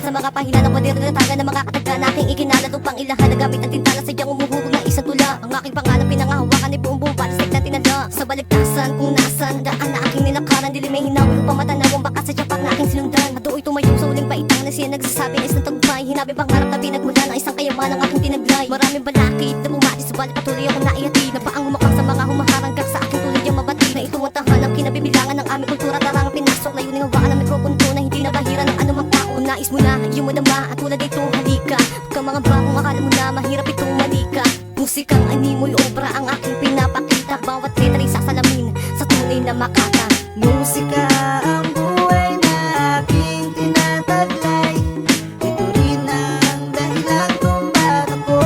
sa mga pahina ng kwaderno na taga ng mga katagda na aking ikinalad upang ilahan na gamit ang tintala sadyang umuhubog ng isang tula. Ang aking pangalan pinangahawakan ay buong buong palastik na tinadya sa baligtasan kung nasan daan na aking nilakaran. Dili may hinawi upang matanaw ang bakas sa tiyapak na aking sinundan. At do'y tumayo sa uling baitang na siya nagsasabi na isang tagumpay. Hinabi pangarap na pinagmula ng isang kayaman ang aking tinaglay. Maraming balakid na bumati subalit patuloy akong naiati na paang humakang sa mga humaharanggang sa aking tulad yung mabati. Na ito ang tahanang kinabibilangan ng aming kultura. Tarang pinasok layuning hawakan ng mikropono na hindi nabahira ng anumang tao. Nais mo na, iyong mo dama at tulad ito halika. Huwag kang mga ba kung akala mo na mahirap itong malika. Musikang animoy obra ang aking pinapakita. Bawat letra ay sasalamin sa tunay na makata. Musika ang buhay na aking tinataglay. Ito rin ang dahilan kung bakit ako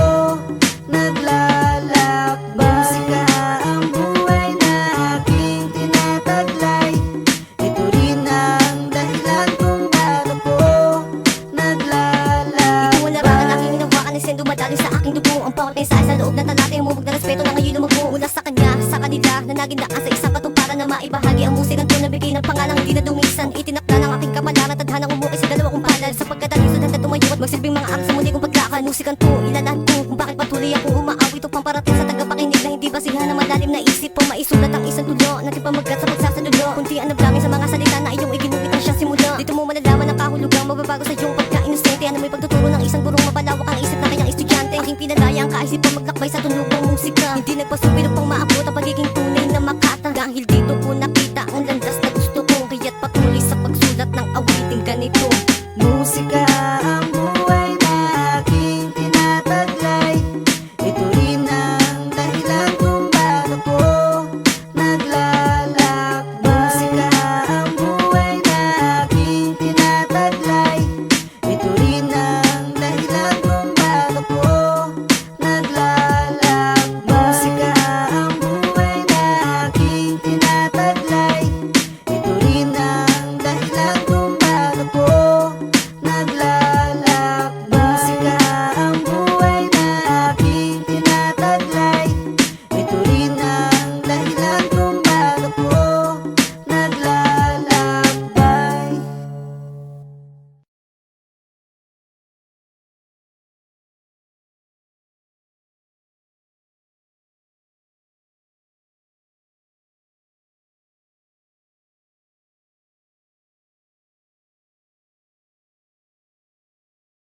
naglalakbay. Musika ang buhay na aking tinataglay. Ito rin ang dahilan kung bakit ako naglalakbay. Ito ang larangan aking hinawakan ay sendo madali sa aking dugo. Ang bawat mensahe sa loob ng talata ay umubog na respeto na ngayon lumago. Mula sa kanya, sa kanila na nagindaan sa isang katuparan na maibahagi ang musikang to na bigay ng pangalang hindi na dumisan. Itinakda ng aking kamalaran, tadhanang umukay sa dalawa kong palad. Sa pagkadalisod na tumayo at magsilbing mga aral sa muli kong paglakan. Musikang to, ilalahan ko kung bakit patuloy akong umaawit upang parating sa tagapakinig na hindi basihan ng malalim na isip o maisulat ang isang tulo. Nagipamagat sa pagsasalulo, kunti ang nablamin sa mga salita na iyong iginugit ang siyang simula. Dito mo malalaman ang kahulugang mababago sa iyong pagka-inosente. Ano may pagtuturo ng isang gurong mabalawak ang isip na kanyang estudyante. Aking pinalaya ang kaisipan maglakbay sa tunog ng musika. Hindi nagpasubilo pang maabot ang pagiging tunay na makata. Dahil dito ko nakita ang landas na gusto ko, kaya't patuloy sa pagsulat ng awiting ganito. Musika